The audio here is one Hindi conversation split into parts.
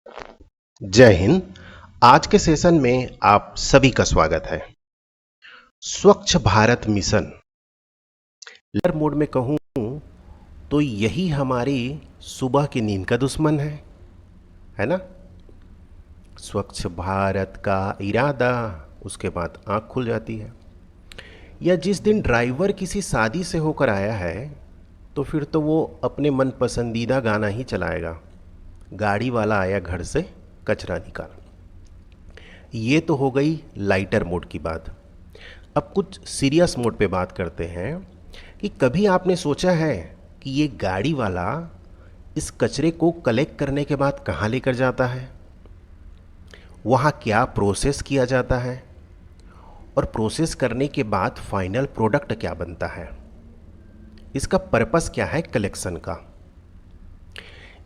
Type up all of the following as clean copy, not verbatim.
जय हिंद। आज के सेशन में आप सभी का स्वागत है। स्वच्छ भारत मिशन लर मोड में कहूँ तो यही हमारी सुबह की नींद का दुश्मन है ना। स्वच्छ भारत का इरादा, उसके बाद आँख खुल जाती है। या जिस दिन ड्राइवर किसी शादी से होकर आया है तो फिर तो वो अपने मन पसंदीदा गाना ही चलाएगा, गाड़ी वाला आया घर से कचरा निकाल। ये तो हो गई लाइटर मोड की बात। अब कुछ सीरियस मोड पे बात करते हैं कि कभी आपने सोचा है कि ये गाड़ी वाला इस कचरे को कलेक्ट करने के बाद कहाँ लेकर जाता है, वहाँ क्या प्रोसेस किया जाता है और प्रोसेस करने के बाद फाइनल प्रोडक्ट क्या बनता है, इसका पर्पस क्या है कलेक्शन का।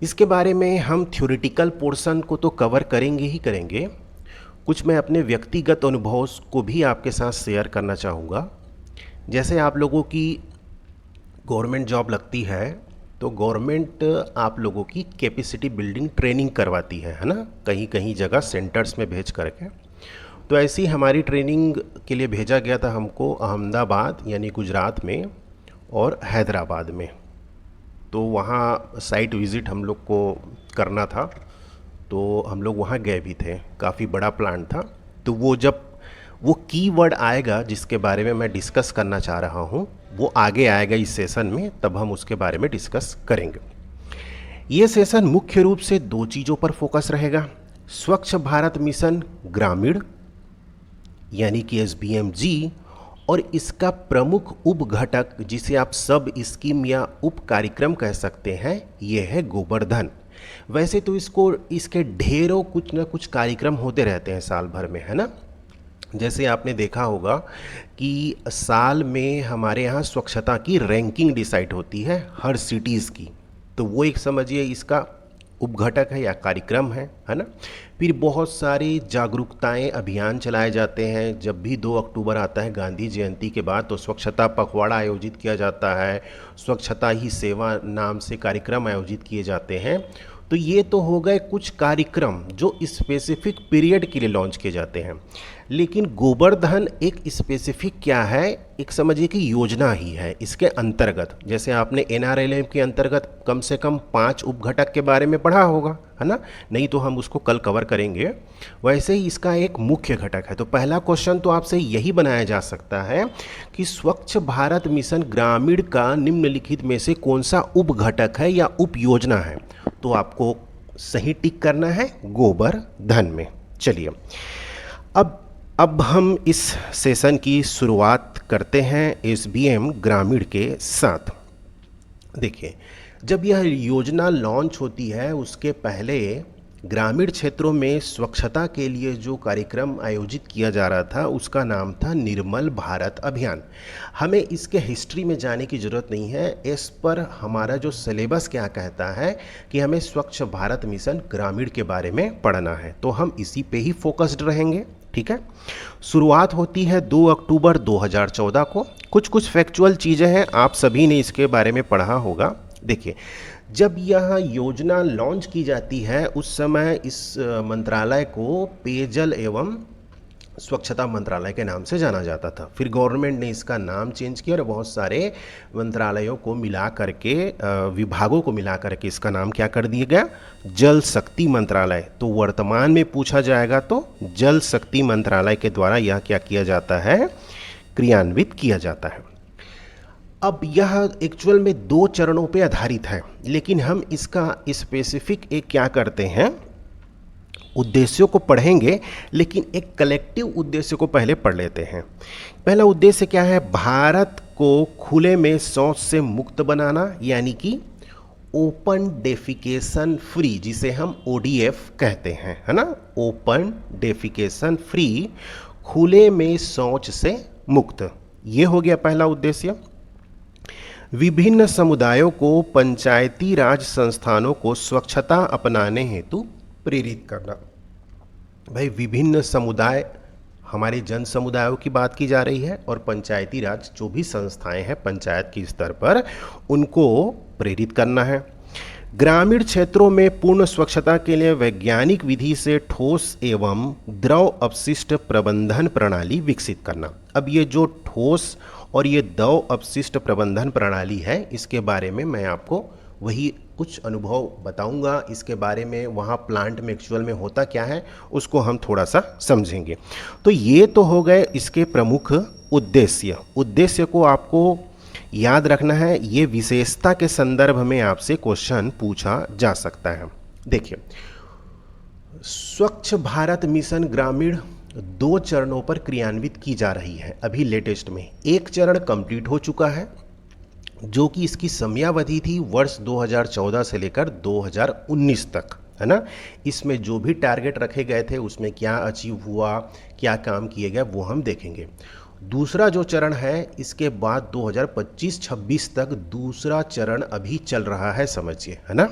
इसके बारे में हम थ्योरेटिकल पोर्शन को तो कवर करेंगे ही करेंगे, कुछ मैं अपने व्यक्तिगत अनुभव को भी आपके साथ शेयर करना चाहूँगा। जैसे आप लोगों की गवर्नमेंट जॉब लगती है तो गवर्नमेंट आप लोगों की कैपेसिटी बिल्डिंग ट्रेनिंग करवाती है ना, कहीं कहीं जगह सेंटर्स में भेज करके। तो ऐसी हमारी ट्रेनिंग के लिए भेजा गया था हमको अहमदाबाद यानी गुजरात में और हैदराबाद में। तो वहाँ साइट विज़िट हम लोग को करना था, तो हम लोग वहाँ गए भी थे। काफ़ी बड़ा प्लांट था। तो वो जब वो कीवर्ड आएगा जिसके बारे में मैं डिस्कस करना चाह रहा हूँ, वो आगे आएगा इस सेशन में, तब हम उसके बारे में डिस्कस करेंगे। ये सेशन मुख्य रूप से दो चीज़ों पर फोकस रहेगा। स्वच्छ भारत मिशन ग्रामीण यानी कि SBMG और इसका प्रमुख उपघटक जिसे आप सब स्कीम या उप कार्यक्रम कह सकते हैं, ये है गोवर्धन। वैसे तो इसके ढेरों कुछ ना कुछ कार्यक्रम होते रहते हैं साल भर में, है ना। जैसे आपने देखा होगा कि साल में हमारे यहाँ स्वच्छता की रैंकिंग डिसाइड होती है हर सिटीज़ की, तो वो एक समझिए इसका उपघटक है या कार्यक्रम है ना। फिर बहुत सारे जागरूकताएं अभियान चलाए जाते हैं। जब भी 2 अक्टूबर आता है गांधी जयंती के बाद, तो स्वच्छता पखवाड़ा आयोजित किया जाता है, स्वच्छता ही सेवा नाम से कार्यक्रम आयोजित किए जाते हैं। तो ये तो हो गए कुछ कार्यक्रम जो स्पेसिफिक पीरियड के लिए लॉन्च किए जाते हैं। लेकिन गोवर्धन एक स्पेसिफिक क्या है, एक समझिए कि योजना ही है इसके अंतर्गत। जैसे आपने NRLM के अंतर्गत कम से कम 5 उपघटक के बारे में पढ़ा होगा, है ना। नहीं तो हम उसको कल कवर करेंगे। वैसे ही इसका एक मुख्य घटक है। तो पहला क्वेश्चन तो आपसे यही बनाया जा सकता है कि स्वच्छ भारत मिशन ग्रामीण का निम्नलिखित में से कौन सा उपघटक है या उप योजना है। तो आपको सही टिक करना है गोवर्धन में। चलिए अब हम इस सेशन की शुरुआत करते हैं SBM ग्रामीण के साथ। देखिए, जब यह योजना लॉन्च होती है उसके पहले ग्रामीण क्षेत्रों में स्वच्छता के लिए जो कार्यक्रम आयोजित किया जा रहा था उसका नाम था निर्मल भारत अभियान। हमें इसके हिस्ट्री में जाने की ज़रूरत नहीं है। इस पर हमारा जो सिलेबस क्या कहता है कि हमें स्वच्छ भारत मिशन ग्रामीण के बारे में पढ़ना है, तो हम इसी पे ही फोकस्ड रहेंगे। ठीक है। शुरुआत होती है 2 अक्टूबर 2014 को। कुछ फैक्चुअल चीज़ें हैं, आप सभी ने इसके बारे में पढ़ा होगा। देखिए, जब यह योजना लॉन्च की जाती है उस समय इस मंत्रालय को पेयजल एवं स्वच्छता मंत्रालय के नाम से जाना जाता था। फिर गवर्नमेंट ने इसका नाम चेंज किया और बहुत सारे मंत्रालयों को मिला करके, विभागों को मिला करके इसका नाम क्या कर दिया गया, जल शक्ति मंत्रालय। तो वर्तमान में पूछा जाएगा तो जल शक्ति मंत्रालय के द्वारा यह क्या किया जाता है, क्रियान्वित किया जाता है। अब यह एक्चुअल में 2 चरणों पे आधारित है, लेकिन हम इसका स्पेसिफिक एक क्या करते हैं, उद्देश्यों को पढ़ेंगे, लेकिन एक कलेक्टिव उद्देश्य को पहले पढ़ लेते हैं। पहला उद्देश्य क्या है, भारत को खुले में शौच से मुक्त बनाना, यानी कि ओपन डेफिकेशन फ्री, जिसे हम ODF कहते हैं, है ना। ओपन डेफिकेशन फ्री, खुले में शौच से मुक्त, ये हो गया पहला उद्देश्य। विभिन्न समुदायों को पंचायती राज संस्थानों को स्वच्छता अपनाने हेतु प्रेरित करना। भाई, विभिन्न समुदाय, हमारे जन समुदायों की बात की जा रही है, और पंचायती राज जो भी संस्थाएं हैं पंचायत के स्तर पर, उनको प्रेरित करना है। ग्रामीण क्षेत्रों में पूर्ण स्वच्छता के लिए वैज्ञानिक विधि से ठोस एवं द्रव अपशिष्ट प्रबंधन प्रणाली विकसित करना। अब ये जो ठोस और ये द्रव अपशिष्ट प्रबंधन प्रणाली है, इसके बारे में मैं आपको वही कुछ अनुभव बताऊंगा। इसके बारे में वहाँ प्लांट में एक्चुअल में होता क्या है उसको हम थोड़ा सा समझेंगे। तो ये तो हो गए इसके प्रमुख उद्देश्य को आपको याद रखना है। ये विशेषता के संदर्भ में आपसे क्वेश्चन पूछा जा सकता है। देखिए, स्वच्छ भारत मिशन ग्रामीण 2 चरणों पर क्रियान्वित की जा रही है। अभी लेटेस्ट में एक चरण कंप्लीट हो चुका है, जो कि इसकी समयावधि थी वर्ष 2014 से लेकर 2019 तक, है ना। इसमें जो भी टारगेट रखे गए थे उसमें क्या अचीव हुआ, क्या काम किए गए, वो हम देखेंगे। दूसरा जो चरण है, इसके बाद 2025-26 तक दूसरा चरण अभी चल रहा है, समझिए, है ना।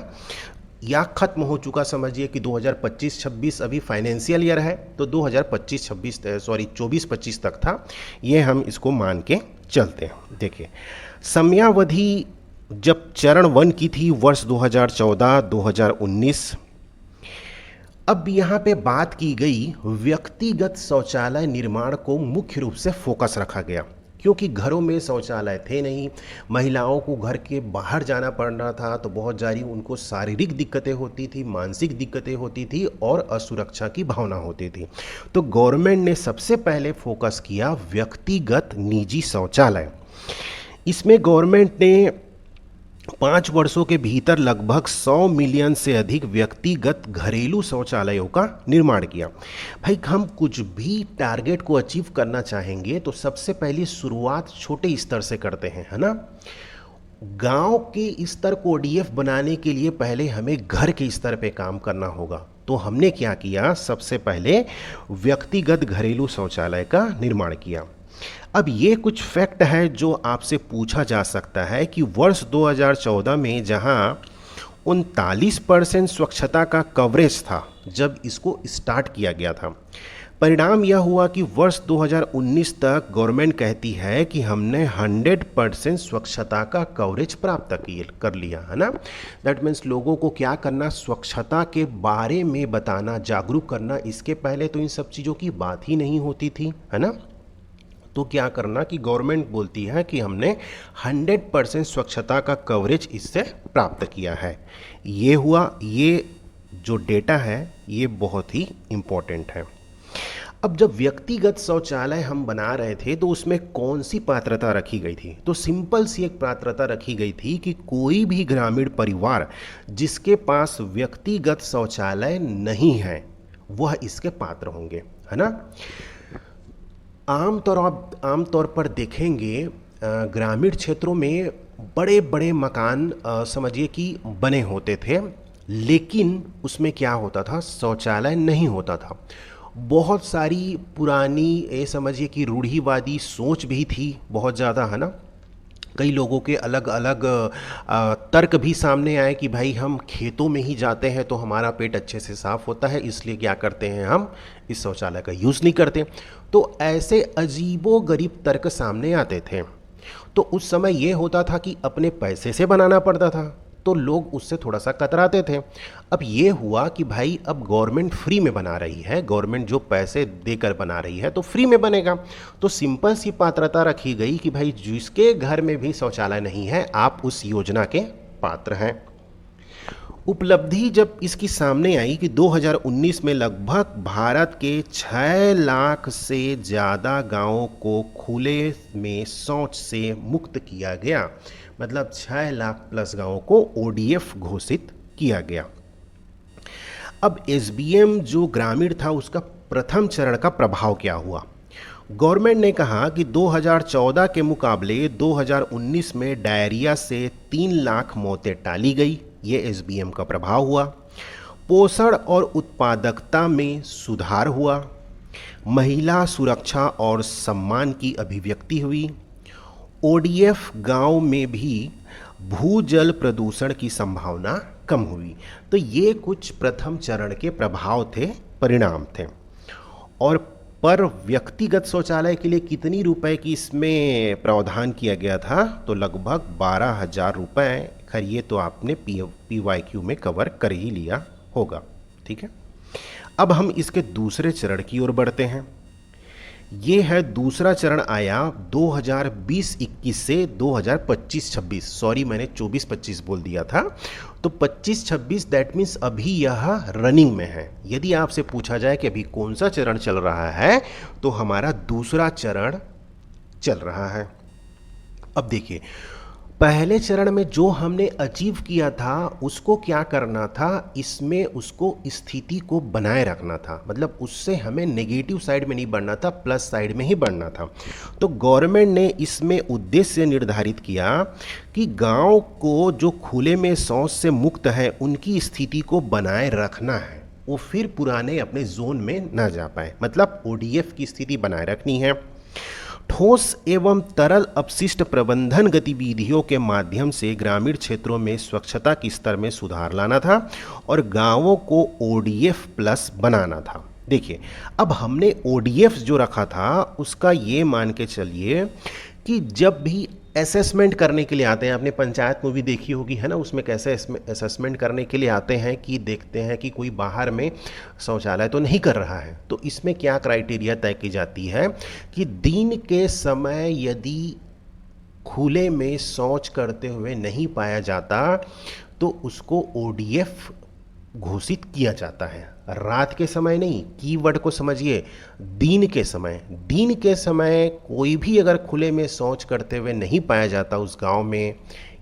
या खत्म हो चुका समझिए कि 2025-26 अभी फाइनेंशियल ईयर है, तो 24-25 तक था, ये हम इसको मान के चलते हैं। देखिए, समयावधि जब चरण 1 की थी वर्ष 2014-2019। अब यहाँ पे बात की गई व्यक्तिगत शौचालय निर्माण को मुख्य रूप से फोकस रखा गया, क्योंकि घरों में शौचालय थे नहीं, महिलाओं को घर के बाहर जाना पड़ रहा था, तो बहुत सारी उनको शारीरिक दिक्कतें होती थी, मानसिक दिक्कतें होती थी और असुरक्षा की भावना होती थी। तो गवर्नमेंट ने सबसे पहले फोकस किया व्यक्तिगत निजी शौचालय। इसमें गवर्नमेंट ने 5 वर्षों के भीतर लगभग 100 मिलियन से अधिक व्यक्तिगत घरेलू शौचालयों का निर्माण किया। भाई, हम कुछ भी टारगेट को अचीव करना चाहेंगे तो सबसे पहली शुरुआत छोटे स्तर से करते हैं, है ना। गांव के स्तर को ODF बनाने के लिए पहले हमें घर के स्तर पे काम करना होगा। तो हमने क्या किया, सबसे पहले व्यक्तिगत घरेलू शौचालय का निर्माण किया। अब ये कुछ फैक्ट है जो आपसे पूछा जा सकता है कि वर्ष 2014 में जहां 39% स्वच्छता का कवरेज था जब इसको स्टार्ट किया गया था, परिणाम यह हुआ कि वर्ष 2019 तक गवर्नमेंट कहती है कि हमने 100% स्वच्छता का कवरेज प्राप्त कर लिया, है ना। दैट मीन्स लोगों को क्या करना, स्वच्छता के बारे में बताना, जागरूक करना। इसके पहले तो इन सब चीज़ों की बात ही नहीं होती थी, है ना। तो क्या करना कि गवर्नमेंट बोलती है कि हमने 100% स्वच्छता का कवरेज इससे प्राप्त किया है। ये हुआ, ये जो डेटा है ये बहुत ही इम्पोर्टेंट है। अब जब व्यक्तिगत शौचालय हम बना रहे थे तो उसमें कौन सी पात्रता रखी गई थी, तो सिंपल सी एक पात्रता रखी गई थी कि कोई भी ग्रामीण परिवार जिसके पास व्यक्तिगत शौचालय नहीं है वह इसके पात्र होंगे, है ना। आमतौर पर देखेंगे ग्रामीण क्षेत्रों में बड़े बड़े मकान समझिए कि बने होते थे, लेकिन उसमें क्या होता था, शौचालय नहीं होता था। बहुत सारी पुरानी ये समझिए कि रूढ़िवादी सोच भी थी बहुत ज़्यादा, है ना। कई लोगों के अलग अलग तर्क भी सामने आए कि भाई हम खेतों में ही जाते हैं तो हमारा पेट अच्छे से साफ़ होता है, इसलिए क्या करते हैं, हम इस शौचालय का यूज़ नहीं करते। तो ऐसे अजीबो गरीब तर्क सामने आते थे। तो उस समय ये होता था कि अपने पैसे से बनाना पड़ता था, तो लोग उससे थोड़ा सा कतराते थे। अब ये हुआ कि भाई अब गवर्नमेंट फ्री में बना रही है, गवर्नमेंट जो पैसे देकर बना रही है तो फ्री में बनेगा। तो सिंपल सी पात्रता रखी गई कि भाई जिसके घर में भी शौचालय नहीं है आप उस योजना के पात्र हैं। उपलब्धि जब इसकी सामने आई कि 2019 में लगभग भारत के 6 लाख से ज़्यादा गांवों को खुले में शौच से मुक्त किया गया, मतलब 6 लाख प्लस गांवों को ODF घोषित किया गया। अब SBM जो ग्रामीण था उसका प्रथम चरण का प्रभाव क्या हुआ। गवर्नमेंट ने कहा कि 2014 के मुकाबले 2019 में डायरिया से 3 लाख मौतें टाली गई, ये SBM का प्रभाव हुआ। पोषण और उत्पादकता में सुधार हुआ, महिला सुरक्षा और सम्मान की अभिव्यक्ति हुई। ODF गांव में भी भूजल प्रदूषण की संभावना कम हुई। तो ये कुछ प्रथम चरण के प्रभाव थे, परिणाम थे। और पर व्यक्तिगत शौचालय के लिए कितनी रुपए की इसमें प्रावधान किया गया था, तो लगभग 12,000 रुपये खैर ये तो आपने PYQ में कवर कर ही लिया होगा, ठीक है। अब हम इसके दूसरे चरण की ओर बढ़ते हैं। ये है दूसरा चरण आया 2020-21 से 2025-26, सॉरी मैंने 24-25 बोल दिया था, तो 25-26 दैट मीन्स अभी यह रनिंग में है। यदि आपसे पूछा जाए कि अभी कौन सा चरण चल रहा है, तो हमारा दूसरा चरण चल रहा है। अब देखिए, पहले चरण में जो हमने अचीव किया था उसको क्या करना था, इसमें उसको स्थिति को बनाए रखना था, मतलब उससे हमें नेगेटिव साइड में नहीं बढ़ना था, प्लस साइड में ही बढ़ना था। तो गवर्नमेंट ने इसमें उद्देश्य निर्धारित किया कि गांव को जो खुले में शौच से मुक्त है उनकी स्थिति को बनाए रखना है, वो फिर पुराने अपने जोन में ना जा पाए, मतलब ODF की स्थिति बनाए रखनी है। ठोस एवं तरल अपशिष्ट प्रबंधन गतिविधियों के माध्यम से ग्रामीण क्षेत्रों में स्वच्छता के स्तर में सुधार लाना था और गांवों को ODF प्लस बनाना था। देखिए, अब हमने ODF जो रखा था उसका ये मान के चलिए कि जब भी असेसमेंट करने के लिए आते हैं, आपने पंचायत मूवी देखी होगी है ना, उसमें कैसे असेसमेंट करने के लिए आते हैं कि देखते हैं कि कोई बाहर में शौचालय तो नहीं कर रहा है, तो इसमें क्या क्राइटेरिया तय की जाती है कि दिन के समय यदि खुले में शौच करते हुए नहीं पाया जाता तो उसको ODF घोषित किया जाता है। रात के समय नहीं, कीवर्ड को समझिए, दिन के समय। दिन के समय कोई भी अगर खुले में शौच करते हुए नहीं पाया जाता उस गांव में,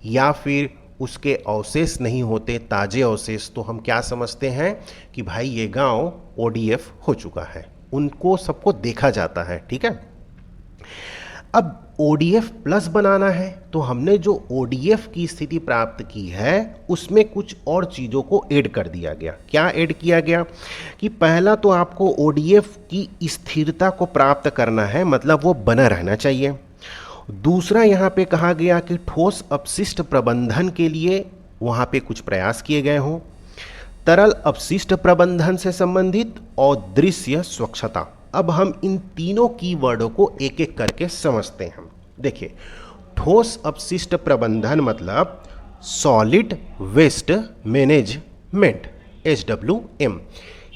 या फिर उसके अवशेष नहीं होते, ताजे अवशेष, तो हम क्या समझते हैं कि भाई ये गांव ODF हो चुका है, उनको सबको देखा जाता है, ठीक है। अब ODF प्लस बनाना है, तो हमने जो ODF की स्थिति प्राप्त की है उसमें कुछ और चीज़ों को ऐड कर दिया गया। क्या ऐड किया गया कि पहला तो आपको ODF की स्थिरता को प्राप्त करना है, मतलब वो बना रहना चाहिए। दूसरा यहाँ पे कहा गया कि ठोस अपशिष्ट प्रबंधन के लिए वहाँ पे कुछ प्रयास किए गए हों। तरल अपशिष्ट प्रबंधन से संबंधित और दृश्य स्वच्छता। अब हम इन तीनों कीवर्डों को एक एक करके समझते हैं। देखिए, ठोस अपशिष्ट प्रबंधन मतलब सॉलिड वेस्ट मैनेजमेंट, SWM।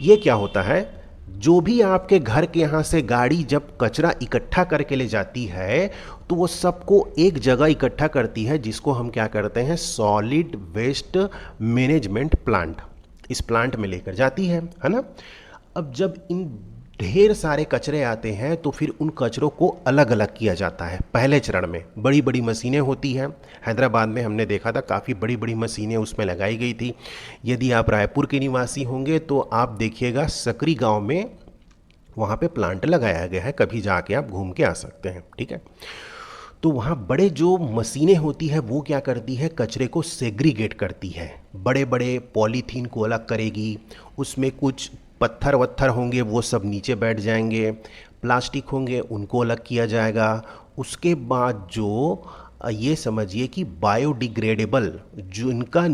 ये क्या होता है, जो भी आपके घर के यहाँ से गाड़ी जब कचरा इकट्ठा करके ले जाती है तो वो सबको एक जगह इकट्ठा करती है, जिसको हम क्या करते हैं, सॉलिड वेस्ट मैनेजमेंट प्लांट, इस प्लांट में लेकर जाती है ना। अब जब इन ढेर सारे कचरे आते हैं तो फिर उन कचरों को अलग अलग किया जाता है। पहले चरण में बड़ी बड़ी मशीनें होती हैं, हैदराबाद में हमने देखा था काफ़ी बड़ी बड़ी मशीनें उसमें लगाई गई थी। यदि आप रायपुर के निवासी होंगे तो आप देखिएगा सकरी गांव में वहाँ पे प्लांट लगाया गया है, कभी जाके आप घूम के आ सकते हैं, ठीक है। तो वहाँ बड़े जो मशीनें होती है वो क्या करती है, कचरे को सेग्रीगेट करती है, बड़े बड़े पॉलीथीन को अलग करेगी, उसमें कुछ पत्थर वत्थर होंगे वो सब नीचे बैठ जाएंगे, प्लास्टिक होंगे उनको अलग किया जाएगा। उसके बाद जो ये समझिए कि बायोडिग्रेडेबल, जो इनका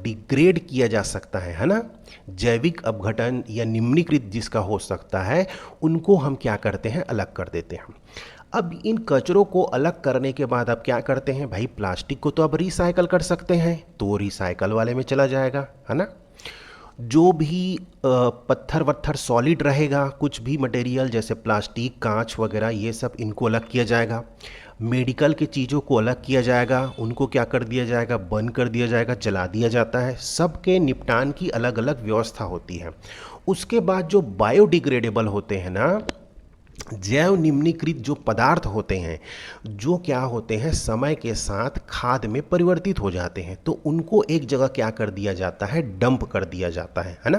डिग्रेड किया जा सकता है ना, जैविक अपघटन या निम्नीकृत जिसका हो सकता है, उनको हम क्या करते हैं, अलग कर देते हैं। अब इन कचरों को अलग करने के बाद अब क्या करते हैं भाई, प्लास्टिक को तो अब रिसाइकल कर सकते हैं, तो वो रिसाइकल वाले में चला जाएगा, है ना। जो भी पत्थर वत्थर सॉलिड रहेगा, कुछ भी मटेरियल जैसे प्लास्टिक, कांच वगैरह, ये सब इनको अलग किया जाएगा। मेडिकल की चीज़ों को अलग किया जाएगा, उनको क्या कर दिया जाएगा, बंद कर दिया जाएगा, जला दिया जाता है। सबके निपटान की अलग अलग व्यवस्था होती है। उसके बाद जो बायोडिग्रेडेबल होते हैं ना, जैव निम्नीकृत जो पदार्थ होते हैं, जो क्या होते हैं, समय के साथ खाद में परिवर्तित हो जाते हैं, तो उनको एक जगह क्या कर दिया जाता है, डंप कर दिया जाता है ना।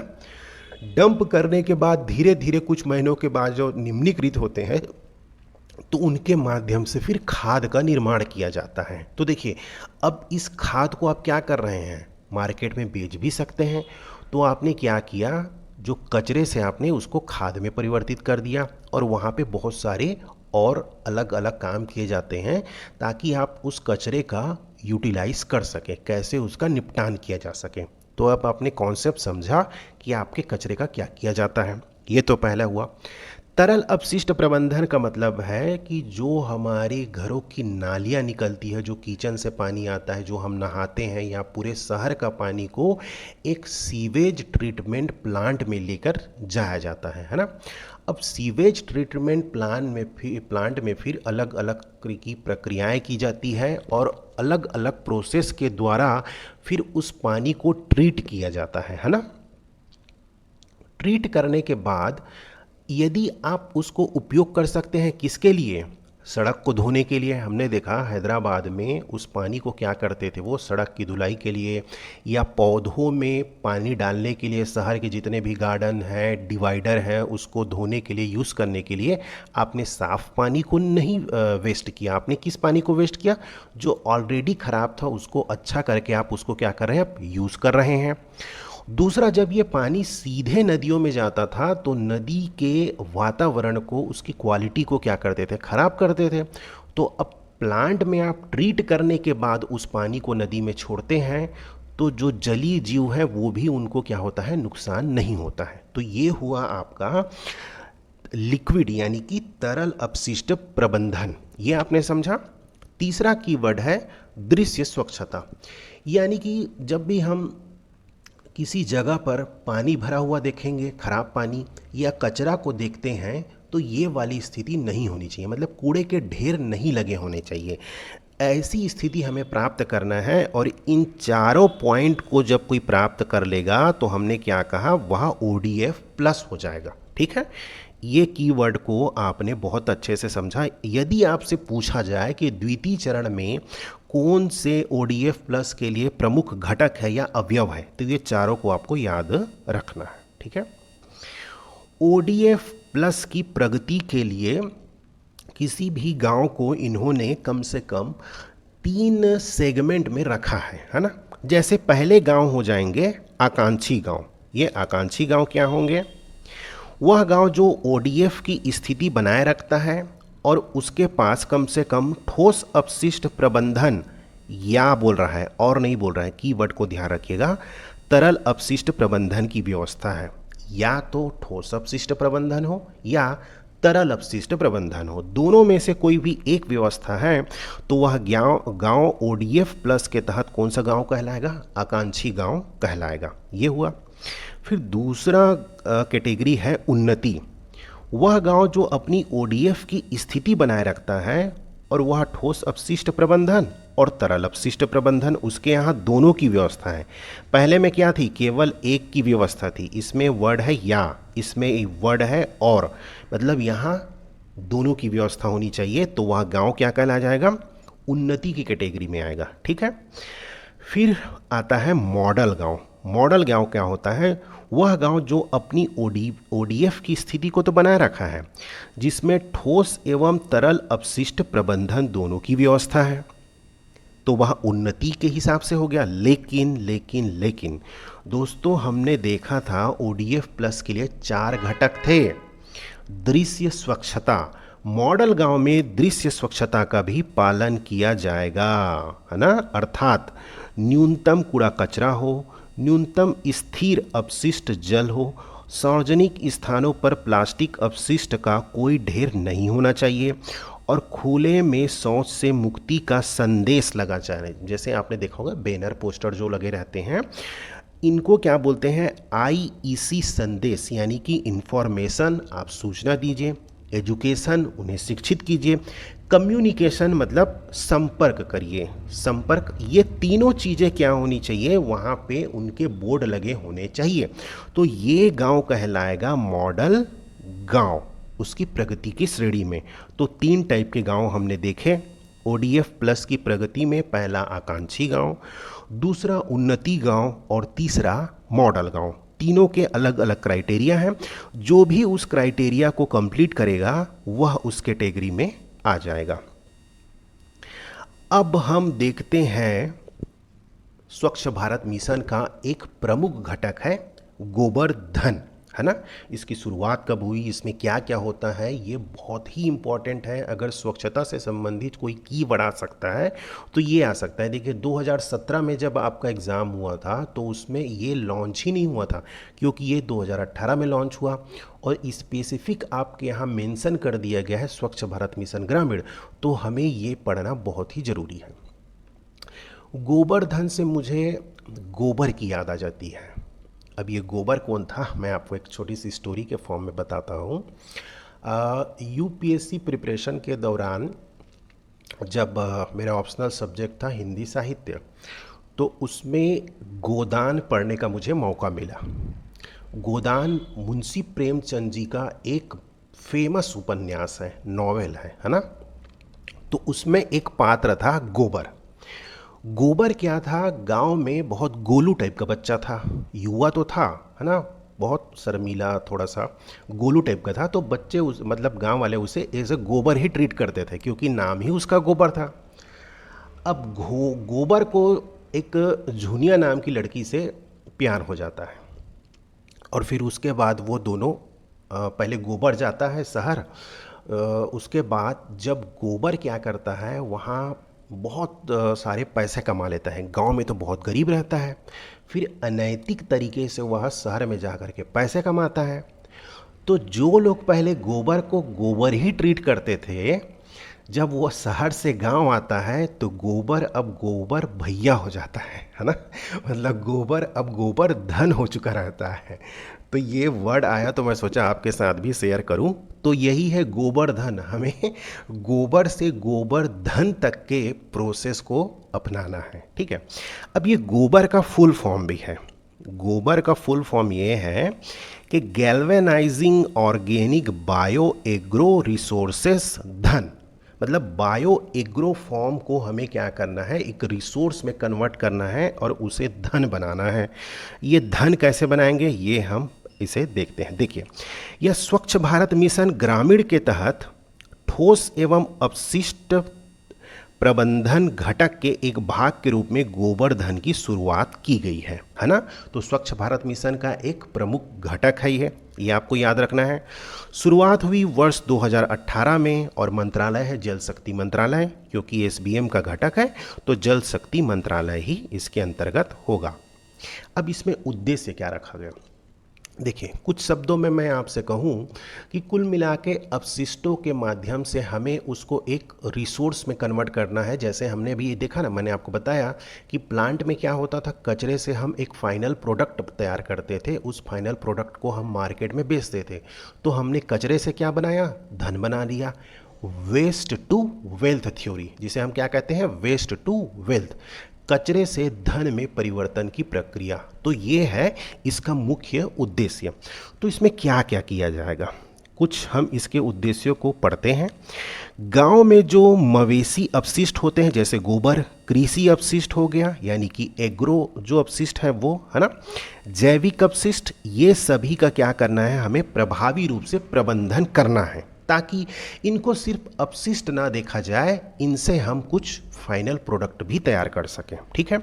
डंप करने के बाद धीरे धीरे कुछ महीनों के बाद जो निम्नीकृत होते हैं तो उनके माध्यम से फिर खाद का निर्माण किया जाता है। तो देखिए, अब इस खाद को आप क्या कर रहे हैं, मार्केट में बेच भी सकते हैं। तो आपने क्या किया, जो कचरे से आपने उसको खाद में परिवर्तित कर दिया, और वहाँ पे बहुत सारे और अलग अलग काम किए जाते हैं ताकि आप उस कचरे का यूटिलाइज कर सकें, कैसे उसका निपटान किया जा सके। तो अब आपने कॉन्सेप्ट समझा कि आपके कचरे का क्या किया जाता है। ये तो पहला हुआ। तरल अपशिष्ट प्रबंधन का मतलब है कि जो हमारे घरों की नालियाँ निकलती है, जो किचन से पानी आता है, जो हम नहाते हैं, या पूरे शहर का पानी को एक सीवेज ट्रीटमेंट प्लांट में लेकर जाया जाता है ना। अब सीवेज ट्रीटमेंट प्लांट में फिर अलग अलग की प्रक्रियाएं की जाती है और अलग अलग प्रोसेस के द्वारा फिर उस पानी को ट्रीट किया जाता है ना। ट्रीट करने के बाद यदि आप उसको उपयोग कर सकते हैं, किसके लिए? सड़क को धोने के लिए। हमने देखा हैदराबाद में उस पानी को क्या करते थे, वो सड़क की धुलाई के लिए या पौधों में पानी डालने के लिए, शहर के जितने भी गार्डन हैं, डिवाइडर हैं, उसको धोने के लिए, यूज़ करने के लिए। आपने साफ पानी को नहीं वेस्ट किया, आपने किस पानी को वेस्ट किया? जो ऑलरेडी ख़राब था उसको अच्छा करके आप उसको क्या कर रहे हैं, आप यूज़ कर रहे हैं। दूसरा, जब ये पानी सीधे नदियों में जाता था तो नदी के वातावरण को, उसकी क्वालिटी को क्या करते थे, खराब करते थे। तो अब प्लांट में आप ट्रीट करने के बाद उस पानी को नदी में छोड़ते हैं तो जो जलीय जीव है वो भी, उनको क्या होता है, नुकसान नहीं होता है। तो ये हुआ आपका लिक्विड यानी कि तरल अपशिष्ट प्रबंधन, ये आपने समझा। तीसरा कीवर्ड है दृश्य स्वच्छता, यानी कि जब भी हम किसी जगह पर पानी भरा हुआ देखेंगे, खराब पानी या कचरा को देखते हैं, तो ये वाली स्थिति नहीं होनी चाहिए, मतलब कूड़े के ढेर नहीं लगे होने चाहिए। ऐसी स्थिति हमें प्राप्त करना है और इन चारों पॉइंट को जब कोई प्राप्त कर लेगा तो हमने क्या कहा, वह ODF प्लस हो जाएगा। ठीक है, ये कीवर्ड को आपने बहुत अच्छे से समझा। यदि आपसे पूछा जाए कि द्वितीय चरण में कौन से ODF प्लस के लिए प्रमुख घटक है या अवयव है, तो ये चारों को आपको याद रखना है। ठीक है, ODF प्लस की प्रगति के लिए किसी भी गांव को इन्होंने कम से कम 3 सेगमेंट में रखा है ना। जैसे पहले गांव हो जाएंगे आकांक्षी गांव। ये आकांक्षी गांव क्या होंगे? वह गांव जो ODF की स्थिति बनाए रखता है और उसके पास कम से कम ठोस अपशिष्ट प्रबंधन, या बोल रहा है और नहीं बोल रहा है, कीवर्ड को ध्यान रखिएगा, तरल अपशिष्ट प्रबंधन की व्यवस्था है। या तो ठोस अपशिष्ट प्रबंधन हो या तरल अपशिष्ट प्रबंधन हो, दोनों में से कोई भी एक व्यवस्था है तो वह गांव ODF प्लस के तहत कौन सा गांव कहलाएगा? आकांक्षी गांव कहलाएगा। ये हुआ। फिर दूसरा कैटेगरी है उन्नति। वह गांव जो अपनी ODF की स्थिति बनाए रखता है और वह ठोस अपशिष्ट प्रबंधन और तरल अपशिष्ट प्रबंधन, उसके यहाँ दोनों की व्यवस्था है। पहले में क्या थी, केवल एक की व्यवस्था थी। इसमें वर्ड है या, इसमें वर्ड है और, मतलब यहाँ दोनों की व्यवस्था होनी चाहिए। तो वह गांव क्या कहला जाएगा? उन्नति की कैटेगरी में आएगा। ठीक है, फिर आता है मॉडल गांव। मॉडल गांव क्या होता है? वह गांव जो अपनी ODF की स्थिति को तो बनाए रखा है, जिसमें ठोस एवं तरल अपशिष्ट प्रबंधन दोनों की व्यवस्था है, तो वह उन्नति के हिसाब से हो गया। लेकिन दोस्तों, हमने देखा था ODF प्लस के लिए 4 घटक थे। दृश्य स्वच्छता, मॉडल गांव में दृश्य स्वच्छता का भी पालन किया जाएगा, है ना। अर्थात न्यूनतम कूड़ा कचरा हो, न्यूनतम स्थिर अपशिष्ट जल हो, सार्वजनिक स्थानों पर प्लास्टिक अपशिष्ट का कोई ढेर नहीं होना चाहिए और खुले में शौच से मुक्ति का संदेश लगा जाए। जैसे आपने देखा होगा बैनर पोस्टर जो लगे रहते हैं, इनको क्या बोलते हैं? IEC संदेश, यानी कि इंफॉर्मेशन, आप सूचना दीजिए। एजुकेशन, उन्हें शिक्षित कीजिए। कम्युनिकेशन मतलब संपर्क करिए, संपर्क। ये तीनों चीज़ें क्या होनी चाहिए? वहाँ पे उनके बोर्ड लगे होने चाहिए। तो ये गांव कहलाएगा मॉडल गांव, उसकी प्रगति की श्रेणी में। तो 3 टाइप के गांव हमने देखे ODF प्लस की प्रगति में। पहला आकांक्षी गांव, दूसरा उन्नति गांव और तीसरा मॉडल गांव। तीनों के अलग अलग क्राइटेरिया हैं। जो भी उस क्राइटेरिया को कंप्लीट करेगा वह उस कैटेगरी में आ जाएगा। अब हम देखते हैं स्वच्छ भारत मिशन का एक प्रमुख घटक है गोबर धन। है ना। इसकी शुरुआत कब हुई, इसमें क्या क्या होता है, ये बहुत ही इम्पॉर्टेंट है। अगर स्वच्छता से संबंधित कोई की बढ़ा सकता है तो ये आ सकता है। देखिए 2017 में जब आपका एग्ज़ाम हुआ था तो उसमें ये लॉन्च ही नहीं हुआ था, क्योंकि ये 2018 में लॉन्च हुआ और स्पेसिफिक आपके यहाँ मेंशन कर दिया गया है स्वच्छ भारत मिशन ग्रामीण। तो हमें ये पढ़ना बहुत ही ज़रूरी है। गोबर से मुझे गोबर की याद आ जाती है। अब ये गोबर कौन था, मैं आपको एक छोटी सी स्टोरी के फॉर्म में बताता हूँ। यूपीएससी प्रिपरेशन के दौरान जब मेरा ऑप्शनल सब्जेक्ट था हिंदी साहित्य, तो उसमें गोदान पढ़ने का मुझे मौका मिला। गोदान मुंशी प्रेमचंद जी का एक फेमस उपन्यास है, नॉवेल है ना। तो उसमें एक पात्र था गोबर। गोबर क्या था, गांव में बहुत गोलू टाइप का बच्चा था, युवा तो था, है ना, बहुत शर्मीला, थोड़ा सा गोलू टाइप का था। तो बच्चे उस मतलब गांव वाले उसे एज ए गोबर ही ट्रीट करते थे, क्योंकि नाम ही उसका गोबर था। अब गोबर को एक झुनिया नाम की लड़की से प्यार हो जाता है और फिर उसके बाद वो दोनों पहले गोबर जाता है शहर। उसके बाद जब गोबर क्या करता है, वहाँ बहुत सारे पैसे कमा लेता है। गांव में तो बहुत गरीब रहता है, फिर अनैतिक तरीके से वह शहर में जा कर के पैसे कमाता है। तो जो लोग पहले गोबर को गोबर ही ट्रीट करते थे, जब वो शहर से गांव आता है तो गोबर अब गोबर भैया हो जाता है ना। मतलब गोबर अब गोबर धन हो चुका रहता है। तो ये वर्ड आया तो मैं सोचा आपके साथ भी शेयर करूं। तो यही है गोबर धन, हमें गोबर से गोबर धन तक के प्रोसेस को अपनाना है, ठीक है। अब ये गोबर का फुल फॉर्म भी है। गोबर का फुल फॉर्म ये है कि galvanising organic bio agro resources धन। मतलब बायो एग्रो फॉर्म को हमें क्या करना है, एक रिसोर्स में कन्वर्ट करना है और उसे धन बनाना है। ये धन कैसे बनाएंगे, ये हम इसे देखते हैं। देखिए, यह स्वच्छ भारत मिशन ग्रामीण के तहत ठोस एवं अपशिष्ट प्रबंधन घटक के एक भाग के रूप में गोबर धन की शुरुआत की गई है ना। तो स्वच्छ भारत मिशन का एक प्रमुख घटक है ये आपको याद रखना है। शुरुआत हुई वर्ष 2018 में और मंत्रालय है जल शक्ति मंत्रालय, क्योंकि एसबीएम का घटक है तो जल शक्ति मंत्रालय ही इसके अंतर्गत होगा। अब इसमें उद्देश्य क्या रखा गया, देखिए कुछ शब्दों में मैं आपसे कहूं कि कुल मिला के अपशिष्टों के माध्यम से हमें उसको एक रिसोर्स में कन्वर्ट करना है। जैसे हमने भी देखा ना, मैंने आपको बताया कि प्लांट में क्या होता था, कचरे से हम एक फाइनल प्रोडक्ट तैयार करते थे, उस फाइनल प्रोडक्ट को हम मार्केट में बेचते थे। तो हमने कचरे से क्या बनाया, धन बना लिया। वेस्ट टू वेल्थ थ्योरी, जिसे हम क्या कहते हैं, वेस्ट टू वेल्थ, कचरे से धन में परिवर्तन की प्रक्रिया। तो ये है इसका मुख्य उद्देश्य। तो इसमें क्या क्या किया जाएगा, कुछ हम इसके उद्देश्यों को पढ़ते हैं। गांव में जो मवेशी अपशिष्ट होते हैं, जैसे गोबर, कृषि अपशिष्ट हो गया यानी कि एग्रो जो अपशिष्ट है वो, है ना, जैविक अपशिष्ट, ये सभी का क्या करना है, हमें प्रभावी रूप से प्रबंधन करना है, ताकि इनको सिर्फ अपशिष्ट ना देखा जाए, इनसे हम कुछ फाइनल प्रोडक्ट भी तैयार कर सकें, ठीक है।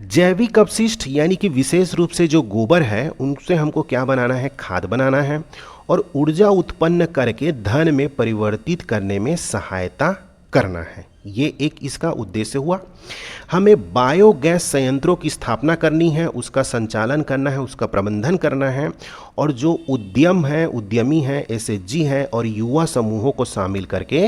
जैविक अपशिष्ट यानी कि विशेष रूप से जो गोबर है, उनसे हमको क्या बनाना है, खाद बनाना है और ऊर्जा उत्पन्न करके धन में परिवर्तित करने में सहायता करना है। ये एक इसका उद्देश्य हुआ। हमें बायोगैस संयंत्रों की स्थापना करनी है, उसका संचालन करना है, उसका प्रबंधन करना है और जो उद्यम है, उद्यमी हैं, एसएचजी हैं और युवा समूहों को शामिल करके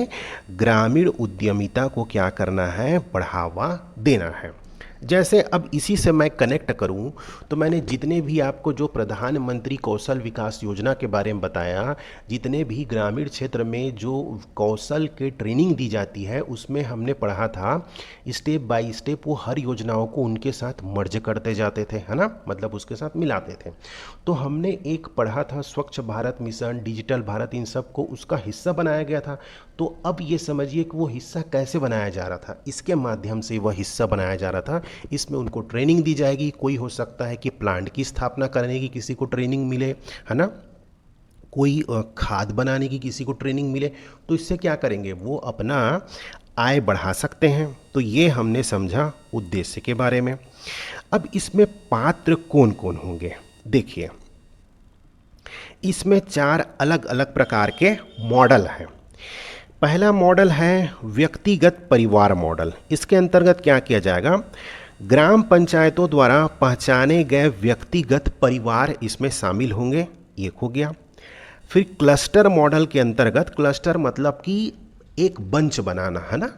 ग्रामीण उद्यमिता को क्या करना है, बढ़ावा देना है। जैसे अब इसी से मैं कनेक्ट करूं तो मैंने जितने भी आपको जो प्रधानमंत्री कौशल विकास योजना के बारे में बताया, जितने भी ग्रामीण क्षेत्र में जो कौशल के ट्रेनिंग दी जाती है, उसमें हमने पढ़ा था स्टेप बाय स्टेप वो हर योजनाओं को उनके साथ मर्ज करते जाते थे, है ना, मतलब उसके साथ मिलाते थे। तो हमने एक पढ़ा था स्वच्छ भारत मिशन, डिजिटल भारत, इन सब को उसका हिस्सा बनाया गया था। तो अब ये समझिए कि वो हिस्सा कैसे बनाया जा रहा था, इसके माध्यम से वह हिस्सा बनाया जा रहा था। इसमें उनको ट्रेनिंग दी जाएगी, कोई हो सकता है कि प्लांट की स्थापना करने की किसी को ट्रेनिंग मिले, है ना, कोई खाद बनाने की किसी को ट्रेनिंग मिले। तो इससे क्या करेंगे, वो अपना आय बढ़ा सकते हैं। तो ये हमने समझा उद्देश्य के बारे में। अब इसमें पात्र कौन कौन होंगे, देखिए इसमें 4 अलग अलग प्रकार के मॉडल हैं। पहला मॉडल है व्यक्तिगत परिवार मॉडल। इसके अंतर्गत क्या किया जाएगा, ग्राम पंचायतों द्वारा पहचाने गए व्यक्तिगत परिवार इसमें शामिल होंगे, एक हो गया। फिर क्लस्टर मॉडल के अंतर्गत, क्लस्टर मतलब कि एक बंच बनाना है ना,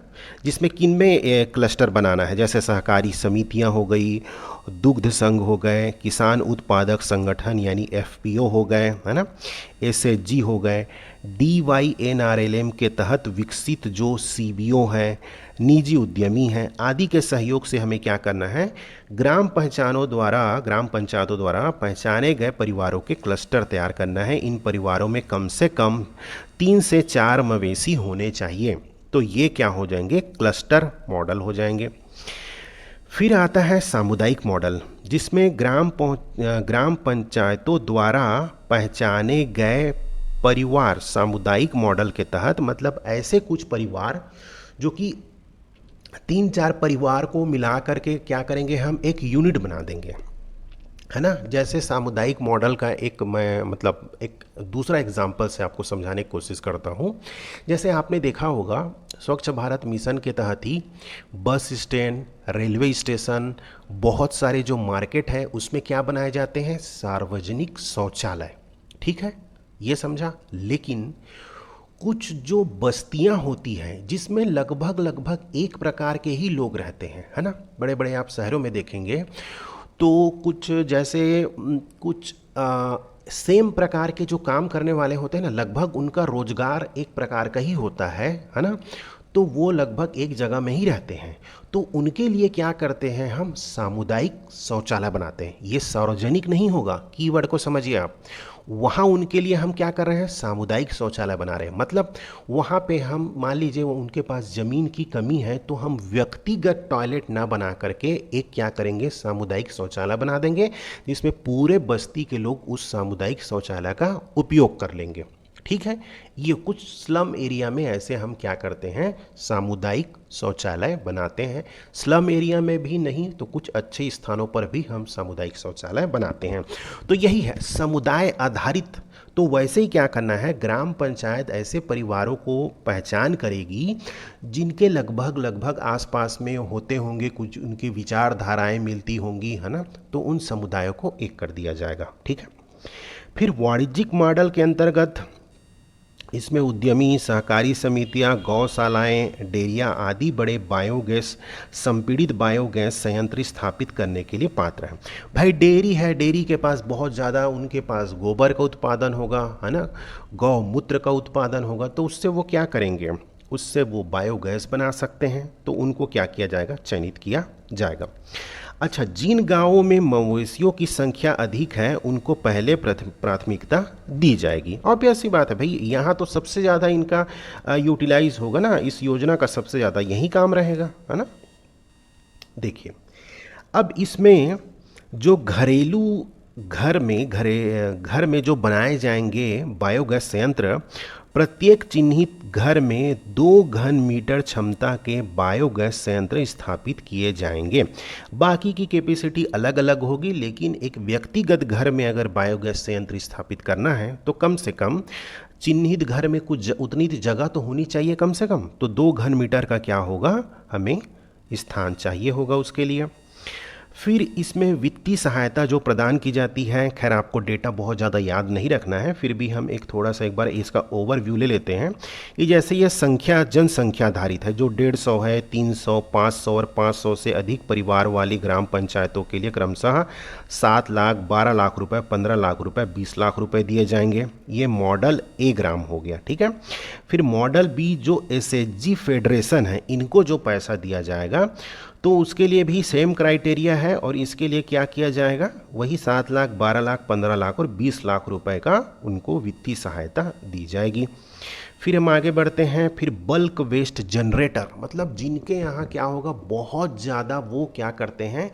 जिसमें किन में क्लस्टर बनाना है, जैसे सहकारी समितियां हो गई, दुग्ध संघ हो गए, किसान उत्पादक संगठन यानी एफपीओ हो गए, है ना, एसएचजी हो गए, डीवाईएनआरएलएम के तहत विकसित जो सीबीओ हैं, निजी उद्यमी हैं आदि के सहयोग से हमें क्या करना है, ग्राम पंचायतों द्वारा पहचाने गए परिवारों के क्लस्टर तैयार करना है। इन परिवारों में कम से कम 3 से 4 मवेशी होने चाहिए। तो ये क्या हो जाएंगे, क्लस्टर मॉडल हो जाएंगे। फिर आता है सामुदायिक मॉडल, जिसमें ग्राम पंचायतों द्वारा पहचाने गए परिवार सामुदायिक मॉडल के तहत, मतलब ऐसे कुछ परिवार जो कि 3-4 परिवार को मिला करके क्या करेंगे, हम एक यूनिट बना देंगे, है ना। जैसे सामुदायिक मॉडल का मैं मतलब एक दूसरा एग्जांपल से आपको समझाने की कोशिश करता हूँ। जैसे आपने देखा होगा स्वच्छ भारत मिशन के तहत ही बस स्टैंड, रेलवे स्टेशन, बहुत सारे जो मार्केट है उसमें क्या बनाए जाते हैं, सार्वजनिक शौचालय, ठीक है, ये समझा। लेकिन कुछ जो बस्तियां होती हैं जिसमें लगभग एक प्रकार के ही लोग रहते हैं, है ना, बड़े बड़े आप शहरों में देखेंगे तो कुछ जैसे कुछ सेम प्रकार के जो काम करने वाले होते हैं ना, लगभग उनका रोजगार एक प्रकार का ही होता है ना, तो वो लगभग एक जगह में ही रहते हैं। तो उनके लिए क्या करते हैं, हम सामुदायिक शौचालय बनाते हैं। ये सार्वजनिक नहीं होगा, कीवर्ड को समझिए आप। वहाँ उनके लिए हम क्या कर रहे हैं, सामुदायिक शौचालय बना रहे हैं। मतलब वहाँ पे हम मान लीजिए उनके पास ज़मीन की कमी है तो हम व्यक्तिगत टॉयलेट ना बना करके एक क्या करेंगे, सामुदायिक शौचालय बना देंगे, जिसमें पूरे बस्ती के लोग उस सामुदायिक शौचालय का उपयोग कर लेंगे, ठीक है। ये कुछ स्लम एरिया में ऐसे हम क्या करते हैं, सामुदायिक शौचालय बनाते हैं। स्लम एरिया में भी नहीं तो कुछ अच्छे स्थानों पर भी हम सामुदायिक शौचालय बनाते हैं। तो यही है समुदाय आधारित। तो वैसे ही क्या करना है, ग्राम पंचायत ऐसे परिवारों को पहचान करेगी जिनके लगभग आसपास में होते होंगे, कुछ उनकी विचारधाराएं मिलती होंगी, है ना, तो उन समुदायों को एक कर दिया जाएगा, ठीक है। फिर वाणिज्यिक मॉडल के अंतर्गत इसमें उद्यमी, सहकारी समितियां, गौशालाएं, डेयरियां आदि बड़े बायोगैस, संपीड़ित बायोगैस संयंत्र स्थापित करने के लिए पात्र हैं। भाई डेयरी है, डेयरी के पास बहुत ज़्यादा उनके पास गोबर का उत्पादन होगा, है ना, गौमूत्र का उत्पादन होगा, तो उससे वो क्या करेंगे, उससे वो बायोगैस बना सकते हैं। तो उनको क्या किया जाएगा, चयनित किया जाएगा। अच्छा, जिन गांवों में मवेशियों की संख्या अधिक है उनको पहले प्राथमिकता दी जाएगी। ऑब्वियस सी बात है भाई, यहाँ तो सबसे ज़्यादा इनका यूटिलाइज होगा ना, इस योजना का सबसे ज़्यादा यही काम रहेगा, है ना। देखिए अब इसमें जो घरेलू घर में जो बनाए जाएंगे बायोगैस संयंत्र, प्रत्येक चिन्हित घर में 2 घन मीटर क्षमता के बायोगैस संयंत्र स्थापित किए जाएंगे। बाकी की कैपेसिटी अलग अलग होगी, लेकिन एक व्यक्तिगत घर में अगर बायोगैस संयंत्र स्थापित करना है तो कम से कम चिन्हित घर में कुछ उतनी जगह तो होनी चाहिए कम से कम। तो 2 घन मीटर का क्या होगा, हमें स्थान चाहिए होगा उसके लिए। फिर इसमें वित्तीय सहायता जो प्रदान की जाती है, खैर आपको डेटा बहुत ज़्यादा याद नहीं रखना है, फिर भी हम एक थोड़ा सा एक बार इसका ओवरव्यू ले लेते हैं। ये जैसे ये संख्या जनसंख्या आधारित है, जो 150 है, 300, 500 और 500 से अधिक परिवार वाली ग्राम पंचायतों के लिए क्रमशः 7 लाख, 12 लाख रुपए, 15 लाख रुपए, 20 लाख रुपए दिए जाएंगे। ये मॉडल ए ग्राम हो गया, ठीक है। फिर मॉडल बी जो एसएचजी फेडरेशन है, इनको जो पैसा दिया जाएगा तो उसके लिए भी सेम क्राइटेरिया है, और इसके लिए क्या किया जाएगा, वही 7 लाख, 12 लाख, 15 लाख और 20 लाख रुपए का उनको वित्तीय सहायता दी जाएगी। फिर हम आगे बढ़ते हैं। फिर बल्क वेस्ट जनरेटर, मतलब जिनके यहाँ क्या होगा, बहुत ज़्यादा वो क्या करते हैं,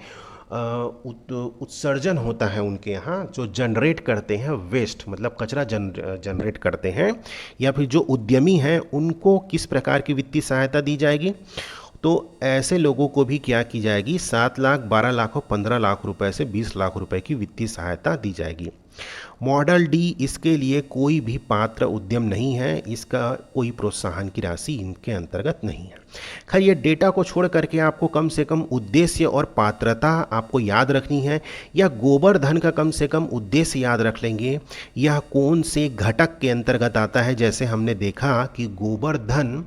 उत्सर्जन होता है उनके यहाँ, जो जनरेट करते हैं वेस्ट, मतलब कचरा जनरेट करते हैं, या फिर जो उद्यमी हैं उनको किस प्रकार की वित्तीय सहायता दी जाएगी, तो ऐसे लोगों को भी क्या की जाएगी, 7 लाख, 12 लाख और 15 लाख रुपए से 20 लाख रुपए की वित्तीय सहायता दी जाएगी। मॉडल डी इसके लिए कोई भी पात्र उद्यम नहीं है, इसका कोई प्रोत्साहन की राशि इनके अंतर्गत नहीं है। खैर ये डेटा को छोड़ करके आपको कम से कम उद्देश्य और पात्रता आपको याद रखनी है, या गोबर धन का कम से कम उद्देश्य याद रख लेंगे, यह कौन से घटक के अंतर्गत आता है। जैसे हमने देखा कि गोबर धन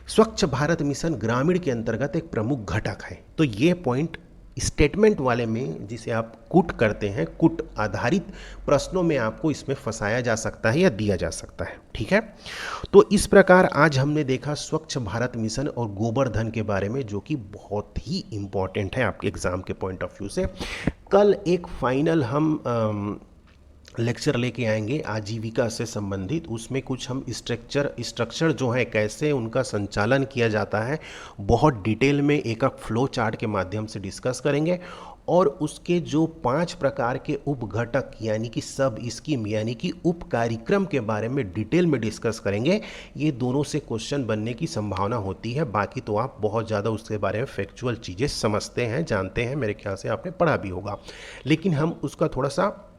स्वच्छ भारत मिशन ग्रामीण के अंतर्गत एक प्रमुख घटक है। तो ये पॉइंट स्टेटमेंट वाले में, जिसे आप कुट करते हैं, कुट आधारित प्रश्नों में आपको इसमें फंसाया जा सकता है या दिया जा सकता है। ठीक है, तो इस प्रकार आज हमने देखा स्वच्छ भारत मिशन और गोबर धन के बारे में, जो कि बहुत ही इंपॉर्टेंट है आपके एग्जाम के पॉइंट ऑफ व्यू से। कल एक फाइनल हम लेक्चर लेके आएंगे आजीविका से संबंधित, उसमें कुछ हम स्ट्रक्चर जो है कैसे उनका संचालन किया जाता है बहुत डिटेल में एक फ्लो चार्ट के माध्यम से डिस्कस करेंगे, और उसके जो 5 प्रकार के उप घटक यानी कि सब स्कीम यानी कि उप कार्यक्रम के बारे में डिटेल में डिस्कस करेंगे। ये दोनों से क्वेश्चन बनने की संभावना होती है। बाकी तो आप बहुत ज़्यादा उसके बारे में फैक्चुअल चीज़ें समझते हैं, जानते हैं, मेरे ख्याल से आपने पढ़ा भी होगा, लेकिन हम उसका थोड़ा सा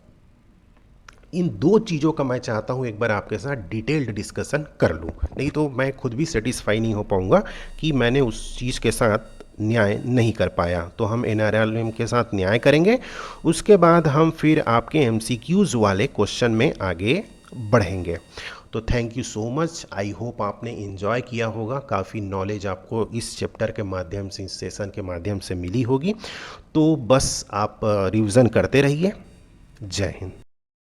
इन 2 चीज़ों का मैं चाहता हूं एक बार आपके साथ डिटेल्ड डिस्कशन कर लूं, नहीं तो मैं खुद भी सेटिस्फाई नहीं हो पाऊंगा कि मैंने उस चीज़ के साथ न्याय नहीं कर पाया। तो हम NRLM के साथ न्याय करेंगे, उसके बाद हम फिर आपके MCQs वाले क्वेश्चन में आगे बढ़ेंगे। तो thank you so much, I hope आपने इन्जॉय किया होगा, काफ़ी नॉलेज आपको इस चैप्टर के माध्यम से, इस सेशन के माध्यम से मिली होगी। तो बस आप रिवीजन करते रहिए। जय हिंद।